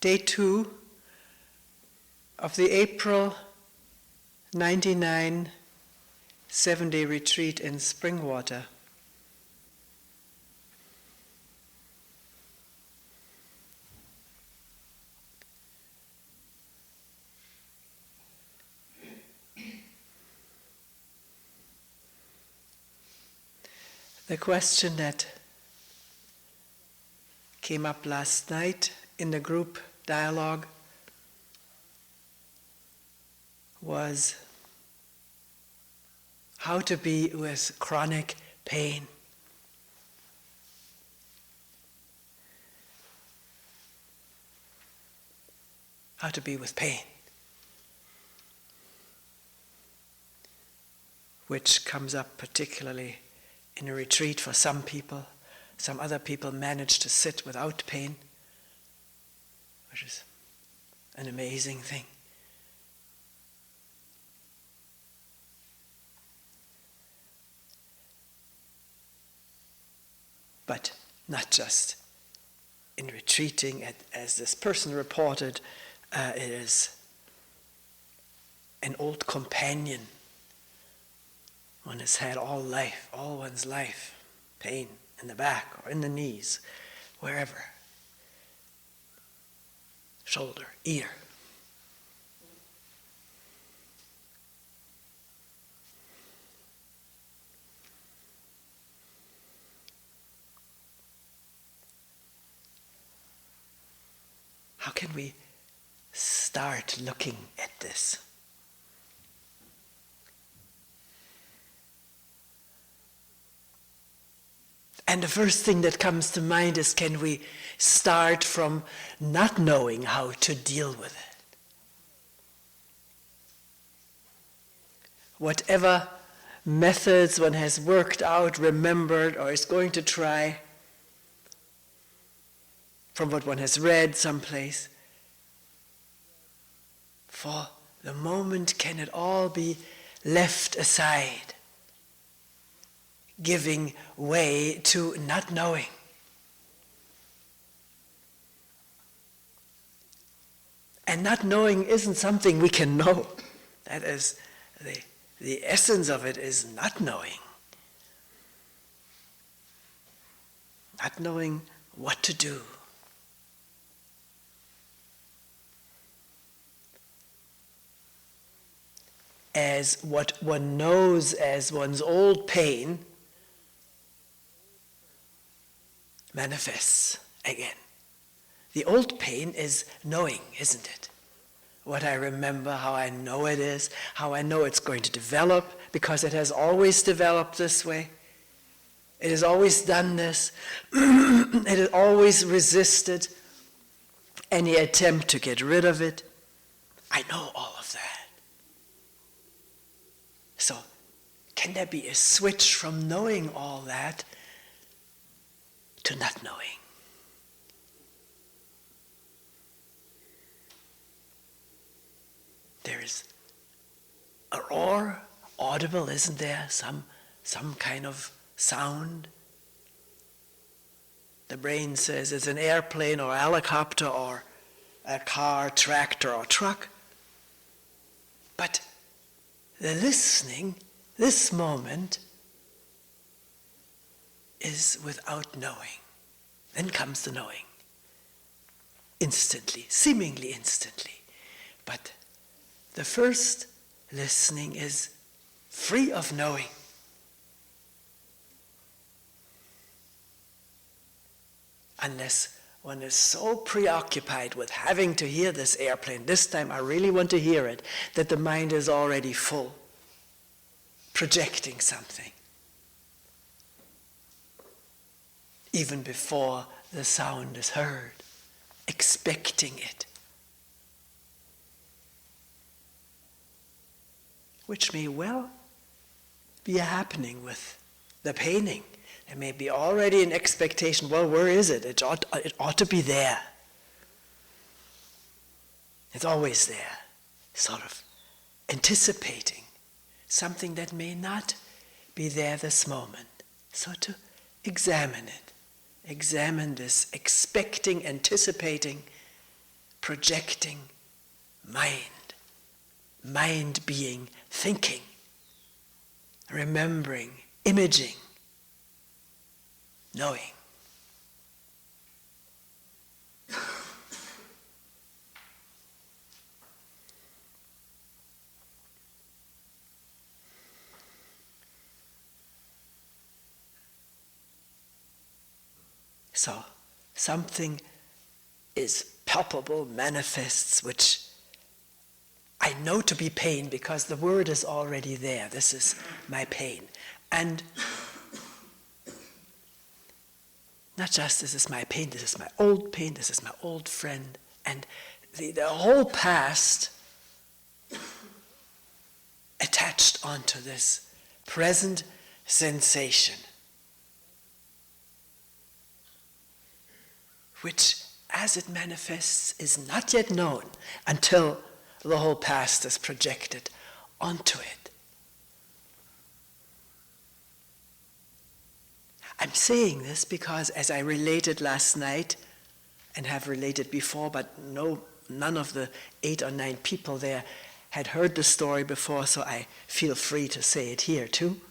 Day 2 of the April 99 7-day retreat in Springwater. The question that came up last night in the group dialogue was how to be with chronic pain. How to be with pain, which comes up particularly in a retreat for some people. Some other people manage to sit without pain, which is an amazing thing. But not just in retreating, as this person reported, it is an old companion. One has had all one's life, pain in the back or in the knees, wherever. Shoulder, ear. How can we start looking at this? And the first thing that comes to mind is, can we start from not knowing how to deal with it? Whatever methods one has worked out, remembered, or is going to try, from what one has read someplace, for the moment can it all be left aside, giving way to not knowing. And not knowing isn't something we can know. That is, the essence of it is not knowing. Not knowing what to do. As what one knows as one's old pain manifests again. The old pain is knowing, isn't it? What I remember, how I know it is, how I know it's going to develop, because it has always developed this way. It has always done this. It has always resisted any attempt to get rid of it. I know all of that. So, can there be a switch from knowing all that to not knowing? There is a roar, audible, isn't there? Some kind of sound. The brain says it's an airplane or a helicopter or a car, tractor or truck. But the listening, this moment, is without knowing. Then comes the knowing. Instantly, seemingly instantly. But the first listening is free of knowing. Unless one is so preoccupied with having to hear this airplane, this time I really want to hear it, that the mind is already full, projecting something, even before the sound is heard, expecting it, which may well be happening with the painting. There may be already an expectation, well, where is it? It ought to be there. It's always there, sort of anticipating something that may not be there this moment. So to examine it, examine this expecting, anticipating projecting mind, mind being thinking, remembering, imaging, knowing. So, something is palpable, manifests, which I know to be pain because the word is already there. This is my pain. And not just this is my pain, this is my old pain, this is my old friend. And the whole past attached onto this present sensation, which, as it manifests, is not yet known until the whole past is projected onto it. I'm saying this because, as I related last night, and have related before, but none of the 8 or 9 people there had heard the story before, so I feel free to say it here too.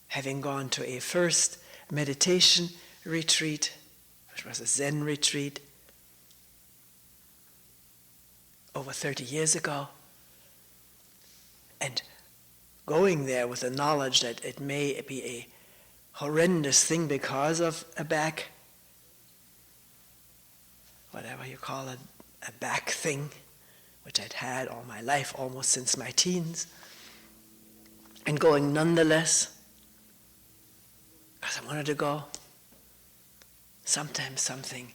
Having gone to a first meditation retreat, which was a Zen retreat, over 30 years ago, and going there with the knowledge that it may be a horrendous thing because of a back, whatever you call it, a back thing, which I'd had all my life, almost since my teens, and going nonetheless, because I wanted to go. Sometimes something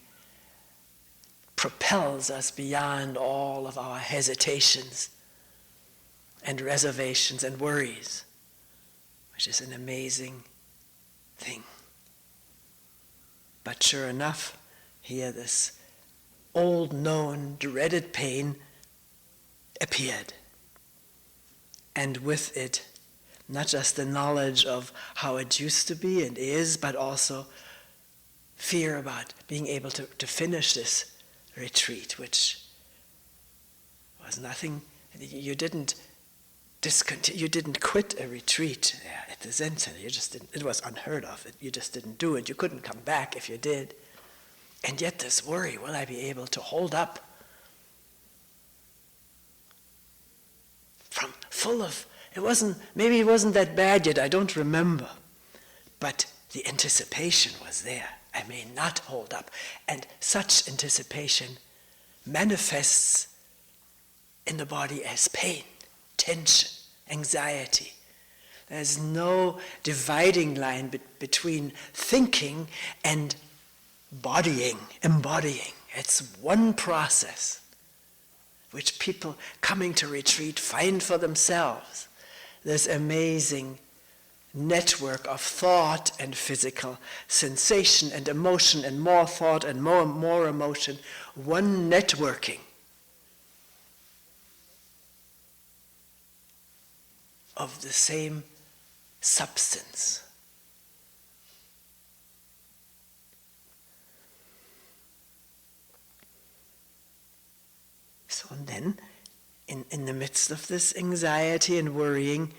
propels us beyond all of our hesitations and reservations and worries, which is an amazing thing. But sure enough, here this old known dreaded pain appeared. And with it, not just the knowledge of how it used to be and is, but also fear about being able to finish this retreat, which was nothing. You didn't quit a retreat at the Zen Center. You just didn't. It was unheard of. You just didn't do it. You couldn't come back if you did. And yet this worry, will I be able to hold up? Maybe it wasn't that bad yet, I don't remember. But the anticipation was there. I may not hold up. And such anticipation manifests in the body as pain, tension, anxiety. There's no dividing line between thinking and embodying. It's one process, which people coming to retreat find for themselves. This amazing network of thought and physical sensation and emotion and more thought and more emotion, one networking of the same substance. So then, in the midst of this anxiety and worrying,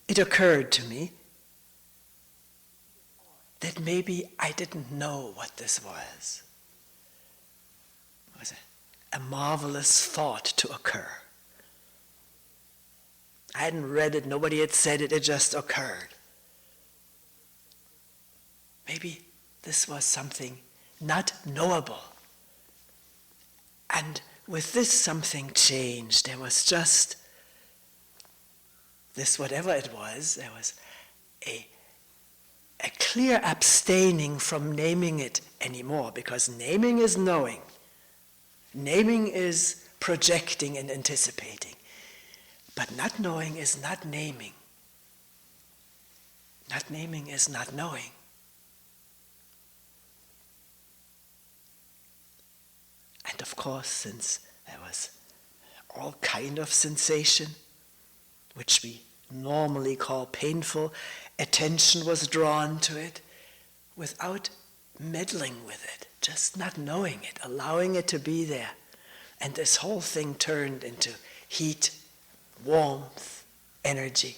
it occurred to me that maybe I didn't know what this was. It was a marvelous thought to occur. I hadn't read it, nobody had said it, it just occurred. Maybe this was something not knowable. And with this something changed. There was just this, whatever it was, there was a clear abstaining from naming it anymore, because naming is knowing. Naming is projecting and anticipating. But not knowing is not naming. Not naming is not knowing. And of course, since there was all kind of sensation, which we normally call painful, attention was drawn to it without meddling with it, just not knowing it, allowing it to be there. And this whole thing turned into heat, warmth, energy.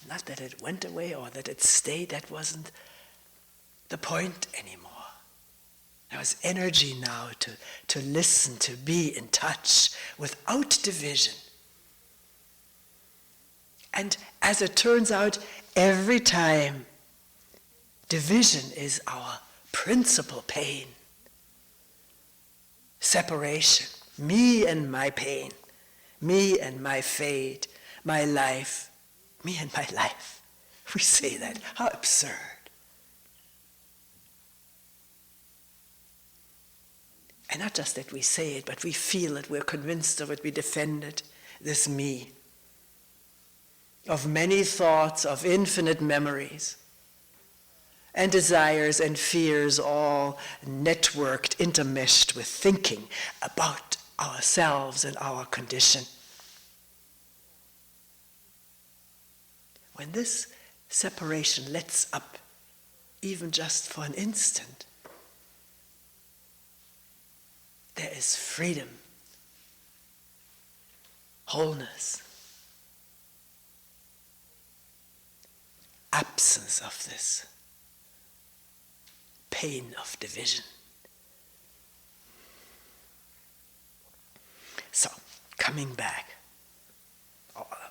Not that it went away or that it stayed, that wasn't the point anymore. There was energy now to listen, to be in touch without division. And as it turns out, every time, division is our principal pain. Separation, me and my pain, me and my fate, my life, me and my life. We say that, how absurd. And not just that we say it, but we feel it, we're convinced of it, we defend it, this me. Of many thoughts, of infinite memories, and desires and fears all networked, intermeshed with thinking about ourselves and our condition. When this separation lets up, even just for an instant, there is freedom, wholeness, absence of this pain of division. So, coming back,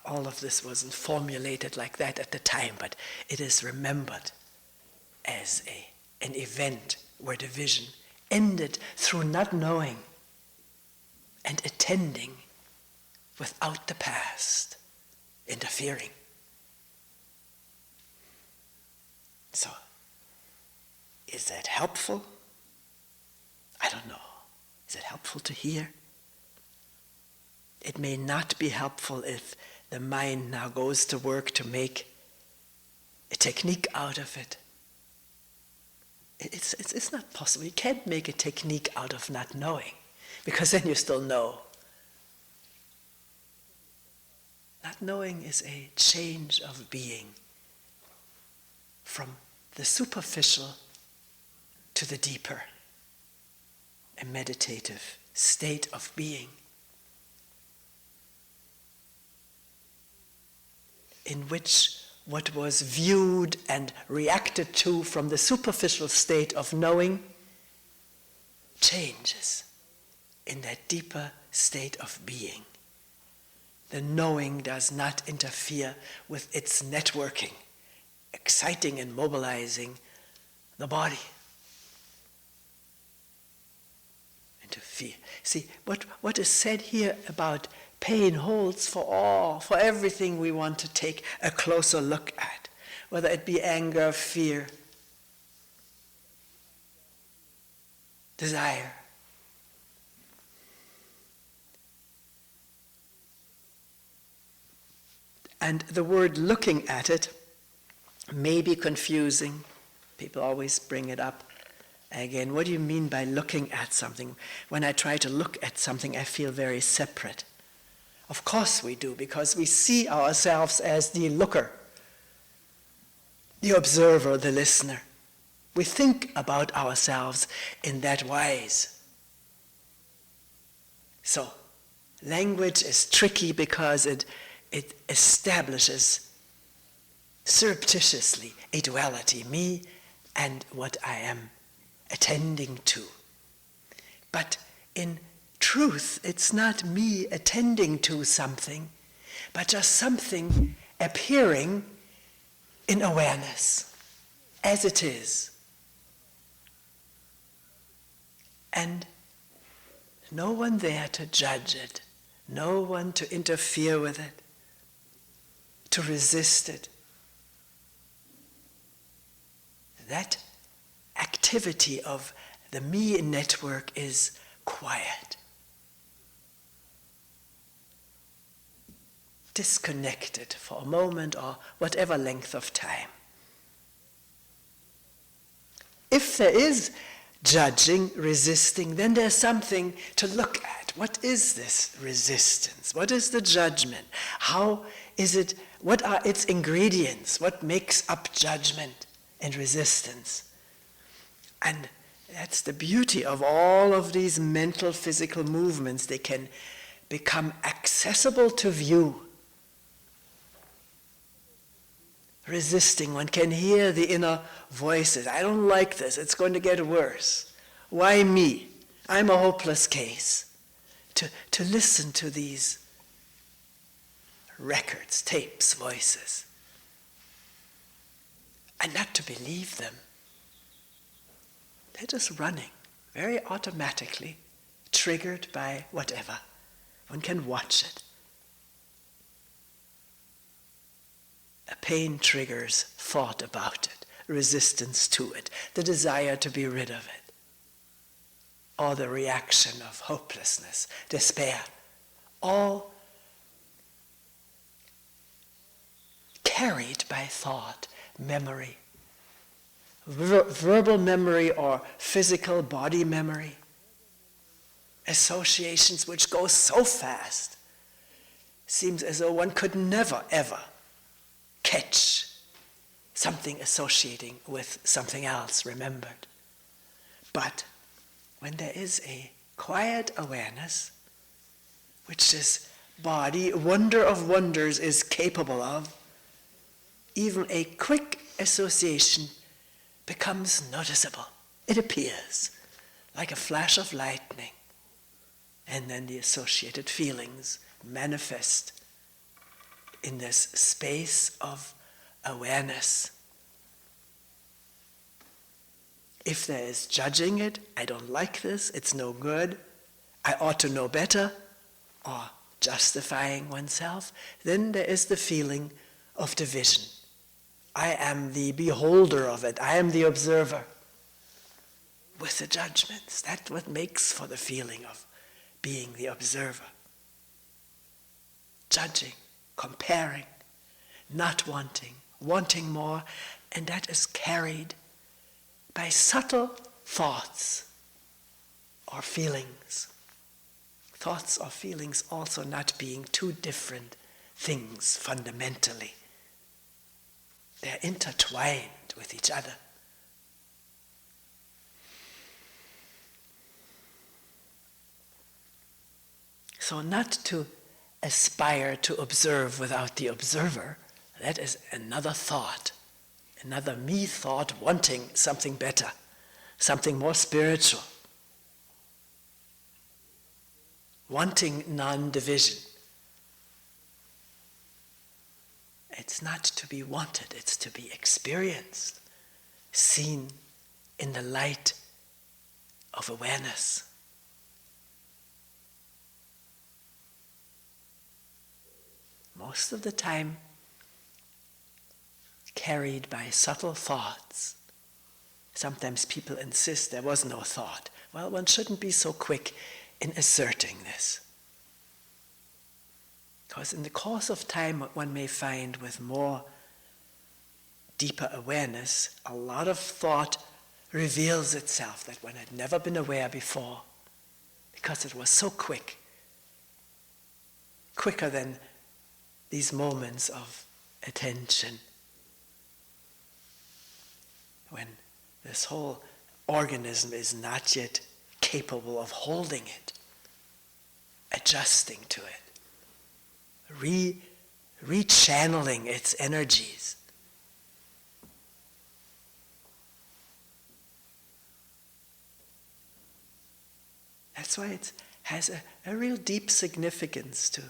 all of this wasn't formulated like that at the time, but it is remembered as an event where division ended through not knowing and attending without the past interfering. So, is that helpful? I don't know. Is it helpful to hear? It may not be helpful if the mind now goes to work to make a technique out of it. It's not possible. You can't make a technique out of not knowing, because then you still know. Not knowing is a change of being from the superficial to the deeper, a meditative state of being in which what was viewed and reacted to from the superficial state of knowing changes in that deeper state of being. The knowing does not interfere with its networking, exciting and mobilizing the body into fear. See, what is said here about pain holds for all, for everything we want to take a closer look at, whether it be anger, fear, desire. And the word looking at it may be confusing. People always bring it up. Again, what do you mean by looking at something? When I try to look at something, I feel very separate. Of course we do, because we see ourselves as the looker, the observer, the listener. We think about ourselves in that wise. So, language is tricky because it establishes surreptitiously a duality, me and what I am attending to. But in truth, it's not me attending to something, but just something appearing in awareness, as it is. And no one there to judge it, no one to interfere with it, to resist it. That activity of the me network is quiet, disconnected for a moment or whatever length of time. If there is judging, resisting, then there's something to look at. what? What is this resistance? What is the judgment? How is it, what are its ingredients? What makes up judgment and resistance? And that's the beauty of all of these mental, physical movements. They can become accessible to view. Resisting, one can hear the inner voices. I don't like this, it's going to get worse. Why me? I'm a hopeless case. To listen to these records, tapes, voices, and not to believe them. They're just running, very automatically, triggered by whatever. One can watch it. A pain triggers thought about it, resistance to it, the desire to be rid of it, or the reaction of hopelessness, despair, all carried by thought, memory, verbal memory or physical body memory, associations which go so fast. Seems as though one could never, ever catch something associating with something else remembered. But when there is a quiet awareness, which this body, wonder of wonders, is capable of, even a quick association becomes noticeable. It appears like a flash of lightning, and then the associated feelings manifest in this space of awareness. If there is judging it, I don't like this, it's no good, I ought to know better, or justifying oneself, then there is the feeling of division. I am the beholder of it, I am the observer. With the judgments, that's what makes for the feeling of being the observer. Judging, comparing, not wanting, wanting more, and that is carried by subtle thoughts or feelings. Thoughts or feelings also not being two different things fundamentally. They're intertwined with each other. So not to aspire to observe without the observer, that is another thought, another me thought wanting something better, something more spiritual, wanting non-division. It's not to be wanted, it's to be experienced, seen in the light of awareness. Most of the time carried by subtle thoughts. Sometimes people insist there was no thought. Well, one shouldn't be so quick in asserting this. Because in the course of time, what one may find with more deeper awareness, a lot of thought reveals itself that one had never been aware before, because it was so quick, quicker than these moments of attention, when this whole organism is not yet capable of holding it, adjusting to it, rechanneling its energies. That's why it has a real deep significance to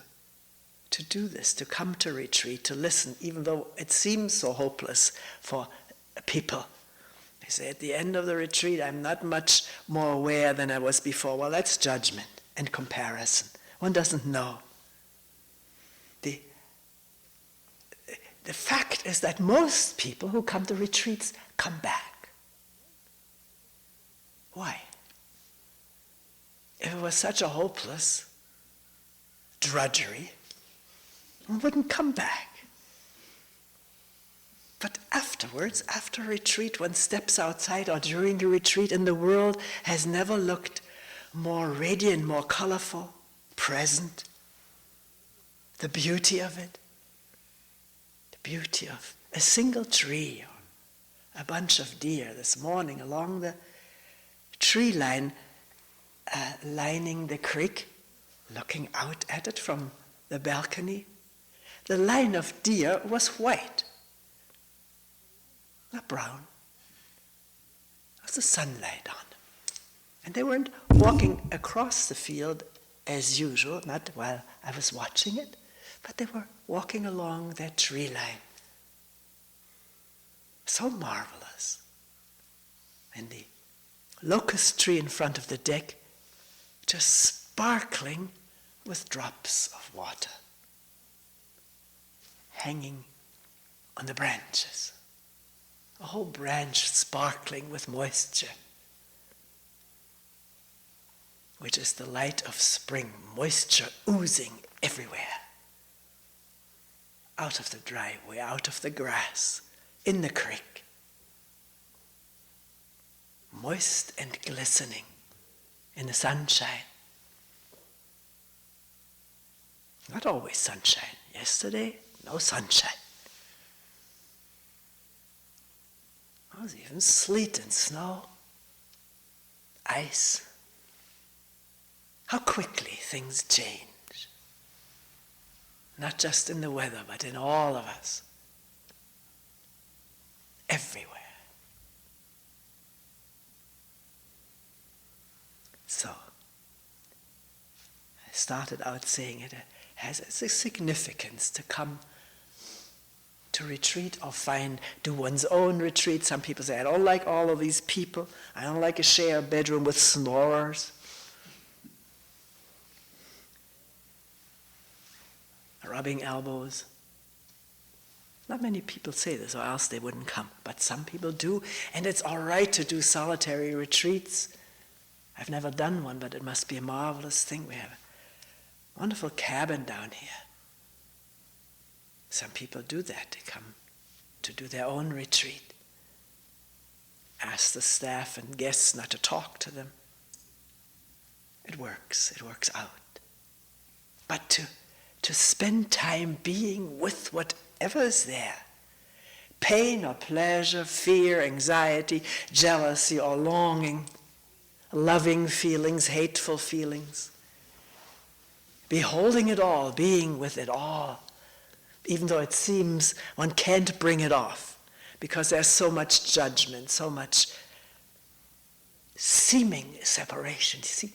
do this, to come to retreat, to listen, even though it seems so hopeless for people. They say at the end of the retreat, I'm not much more aware than I was before. Well, that's judgment and comparison. One doesn't know. The fact is that most people who come to retreats come back. Why? If it was such a hopeless drudgery, one wouldn't come back. But afterwards, after retreat, one steps outside, or during the retreat, and the world has never looked more radiant, more colorful, present. The beauty of it. The beauty of a single tree or a bunch of deer this morning along the tree line, lining the creek, looking out at it from the balcony. The line of deer was white, not brown. There was the sunlight on them. And they weren't walking across the field as usual, not while I was watching it, but they were walking along that tree line. So marvelous. And the locust tree in front of the deck just sparkling with drops of water hanging on the branches. A whole branch sparkling with moisture, which is the light of spring, moisture oozing everywhere. Out of the driveway, out of the grass, in the creek. Moist and glistening in the sunshine. Not always sunshine. Yesterday, no sunshine. There was even sleet and snow, ice. How quickly things change. Not just in the weather, but in all of us. Everywhere. So, I started out saying it has a significance to come to retreat or do one's own retreat. Some people say, I don't like all of these people. I don't like to share a bedroom with snorers. Rubbing elbows. Not many people say this, or else they wouldn't come. But some people do, and it's all right to do solitary retreats. I've never done one, but it must be a marvelous thing. We have a wonderful cabin down here. Some people do that. They come to do their own retreat. Ask the staff and guests not to talk to them. It works out. But to spend time being with whatever is there, pain or pleasure, fear, anxiety, jealousy or longing, loving feelings, hateful feelings, beholding it all, being with it all, even though it seems one can't bring it off because there's so much judgment, so much seeming separation. You see,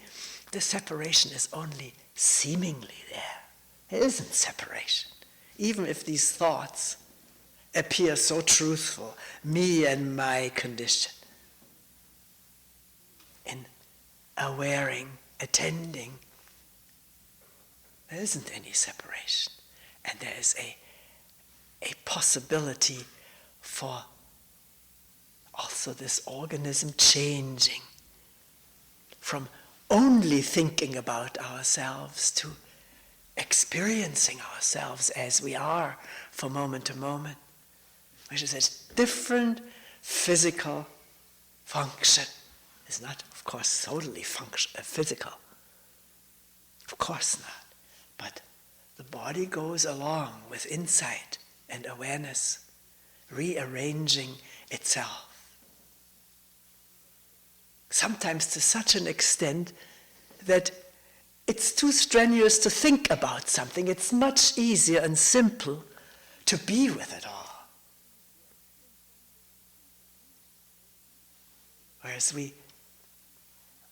the separation is only seemingly there. There isn't separation. Even if these thoughts appear so truthful, me and my condition, in awareing, attending, there isn't any separation. And there is a possibility for also this organism changing from only thinking about ourselves to experiencing ourselves as we are from moment to moment, which is a different physical function. It's not, of course, totally physical. Of course not. But the body goes along with insight and awareness, rearranging itself. Sometimes to such an extent that it's too strenuous to think about something. It's much easier and simple to be with it all. Whereas we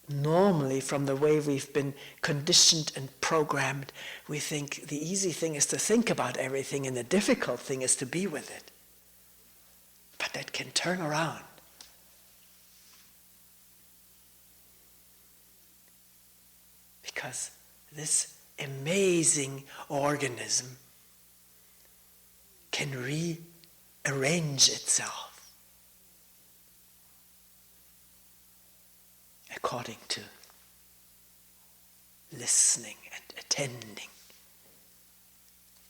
normally, from the way we've been conditioned and programmed, we think the easy thing is to think about everything and the difficult thing is to be with it. But that can turn around. Because this amazing organism can rearrange itself according to listening and attending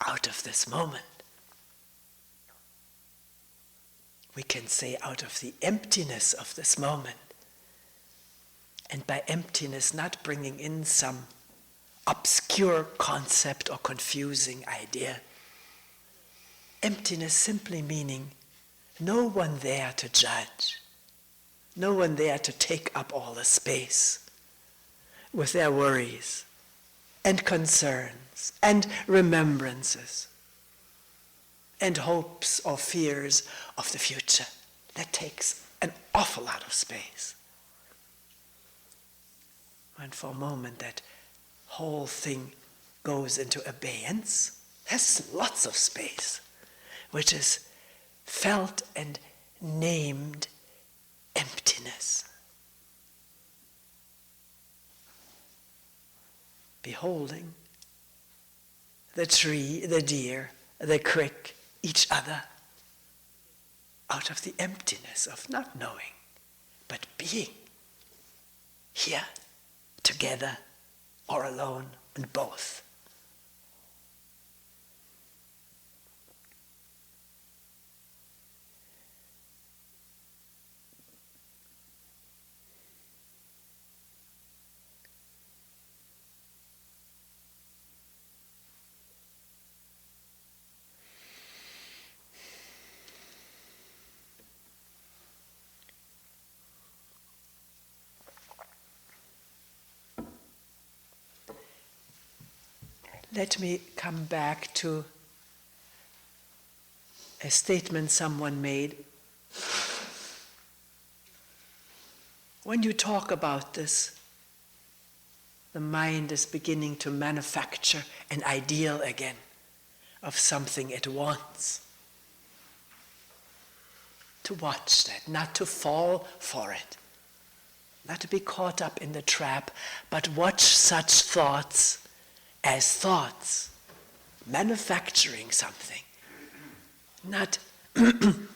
out of this moment. We can say out of the emptiness of this moment, And by emptiness, not bringing in some obscure concept or confusing idea. Emptiness simply meaning no one there to judge, no one there to take up all the space with their worries and concerns and remembrances and hopes or fears of the future. That takes an awful lot of space. And for a moment that whole thing goes into abeyance, has lots of space, which is felt and named emptiness. Beholding the tree, the deer, the crick, each other, out of the emptiness of not knowing, but being here, together, or alone, and both. Let me come back to a statement someone made. When you talk about this, the mind is beginning to manufacture an ideal again of something it wants. To watch that, not to fall for it, not to be caught up in the trap, but watch such thoughts as thoughts, manufacturing something, not to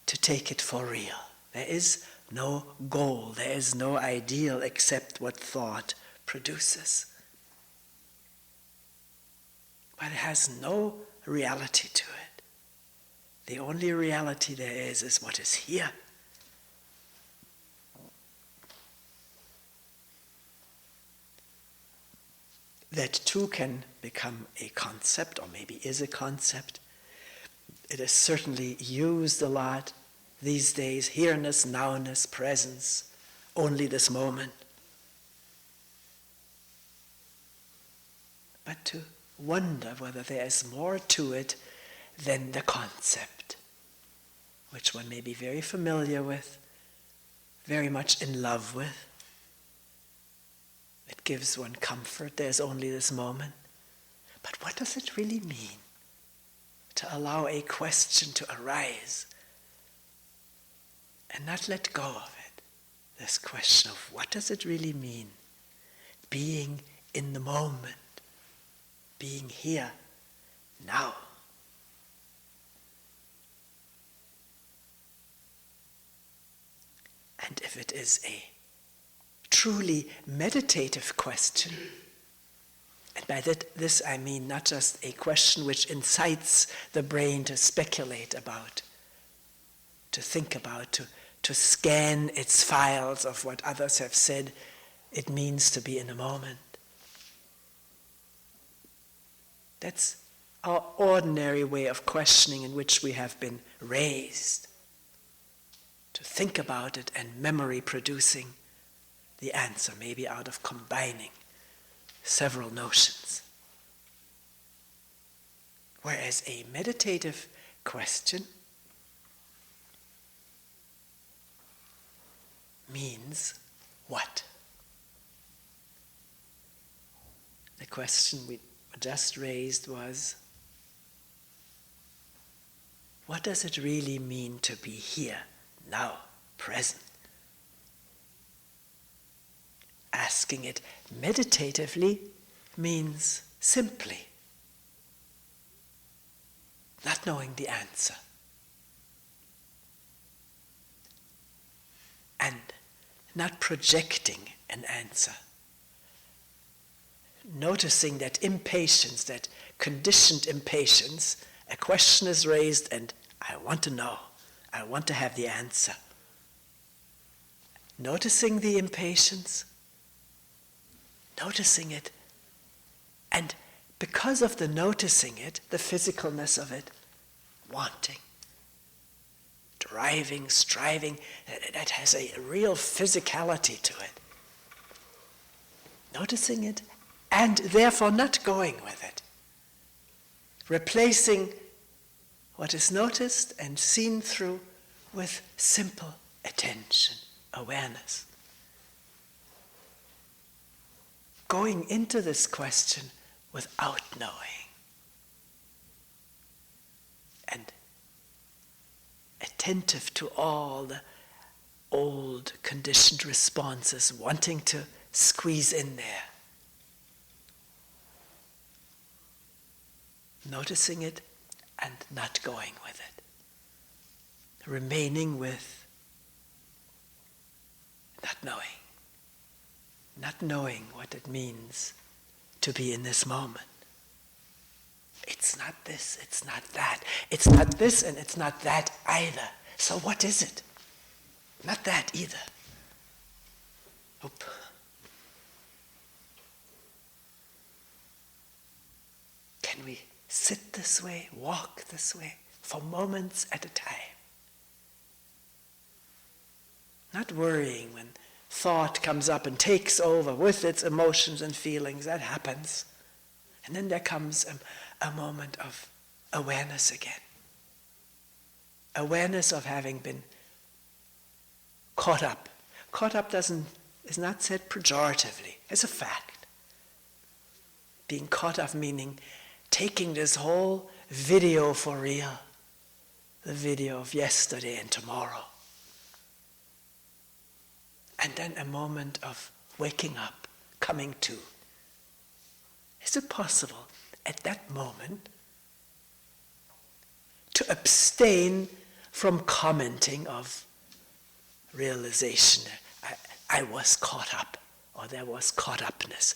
take it for real. There is no goal, there is no ideal except what thought produces. But it has no reality to it. The only reality there is what is here. That too can become a concept, or maybe is a concept. It is certainly used a lot these days, here-ness, now-ness, presence, only this moment. But to wonder whether there is more to it than the concept, which one may be very familiar with, very much in love with. It gives one comfort, there's only this moment. But what does it really mean to allow a question to arise and not let go of it? This question of what does it really mean? Being in the moment, being here, now. And if it is a truly meditative question, and by this I mean not just a question which incites the brain to speculate about, to think about, to scan its files of what others have said it means to be in a moment. That's our ordinary way of questioning in which we have been raised, to think about it and memory producing the answer, maybe out of combining several notions. Whereas a meditative question means what? The question we just raised was, what does it really mean to be here, now, present? Asking it meditatively means simply not knowing the answer and not projecting an answer. Noticing that impatience, that conditioned impatience, a question is raised and I want to know, I want to have the answer. noticing the impatience, noticing it, and because of the noticing it, the physicalness of it, wanting, driving, striving, that has a real physicality to it. Noticing it, and therefore not going with it. Replacing what is noticed and seen through with simple attention, awareness. Going into this question without knowing. And attentive to all the old conditioned responses, wanting to squeeze in there. Noticing it and not going with it. Remaining with not knowing. Not knowing what it means to be in this moment. It's not this, it's not that. It's not this and it's not that either. So what is it? Not that either. Oop. Can we sit this way, walk this way, for moments at a time? Not worrying when thought comes up and takes over with its emotions and feelings. That happens. And then there comes a moment of awareness again. Awareness of having been caught up. Caught up is not said pejoratively. It's a fact. Being caught up meaning taking this whole video for real. The video of yesterday and tomorrow. And then a moment of waking up, coming to. Is it possible at that moment to abstain from commenting of realization? I was caught up, or there was caught upness.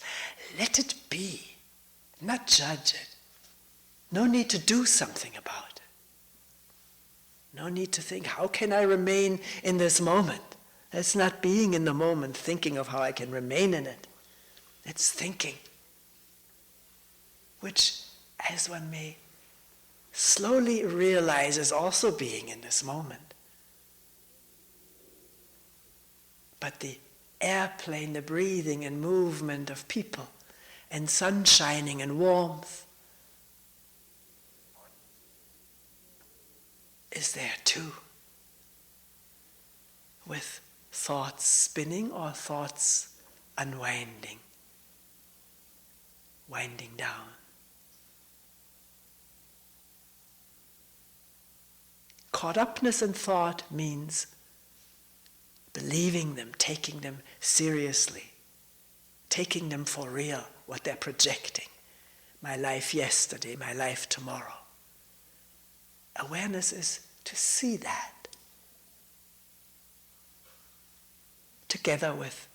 Let it be, not judge it. No need to do something about it. No need to think, how can I remain in this moment? It's not being in the moment, thinking of how I can remain in it. It's thinking, which, as one may slowly realize, is also being in this moment. But the airplane, the breathing and movement of people, and sun shining and warmth is there too, with thoughts spinning or thoughts unwinding, winding down. Caught upness in thought means believing them, taking them seriously, taking them for real, what they're projecting. My life yesterday, my life tomorrow. Awareness is to see that. Together with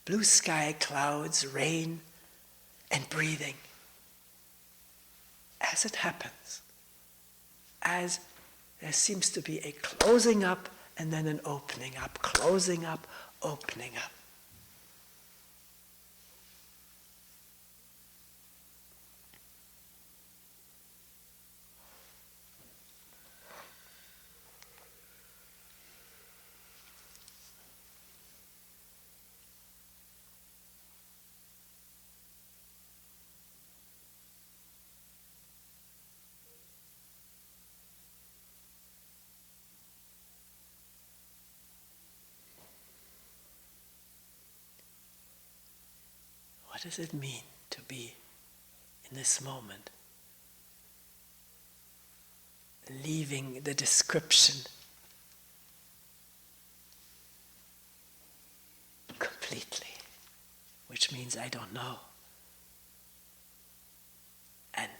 blue sky, clouds, rain, and breathing. As it happens, as there seems to be a closing up and then an opening up, closing up, opening up. What does it mean to be in this moment? Leaving the description completely, which means I don't know. And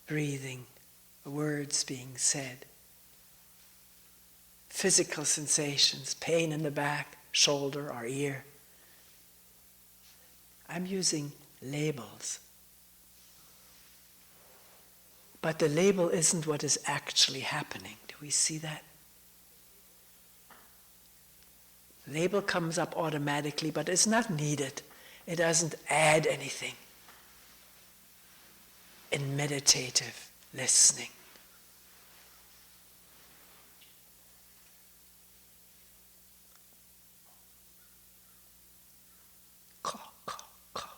breathing, words being said, physical sensations, pain in the back, shoulder or ear. I'm using labels. But the label isn't what is actually happening. Do we see that? Label comes up automatically, but it's not needed. It doesn't add anything in meditative listening. Call, call, call.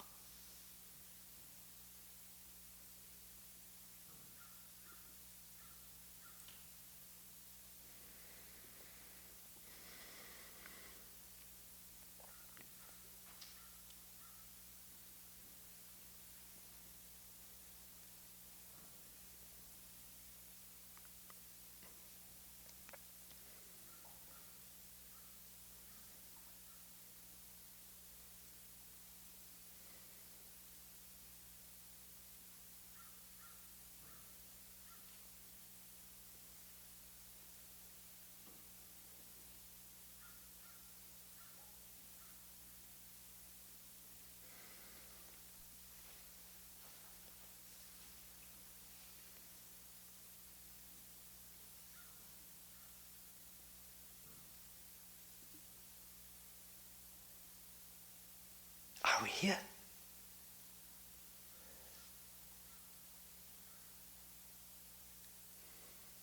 Are we here?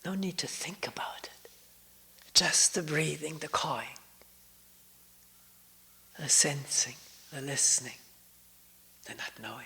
No need to think about it. Just the breathing, the cawing, the sensing, the listening, the not knowing.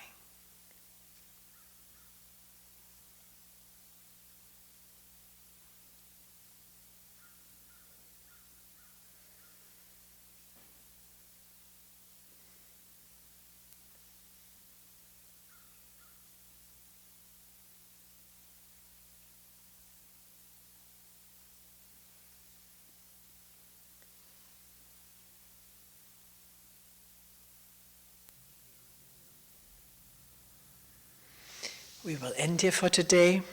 We will end here for today.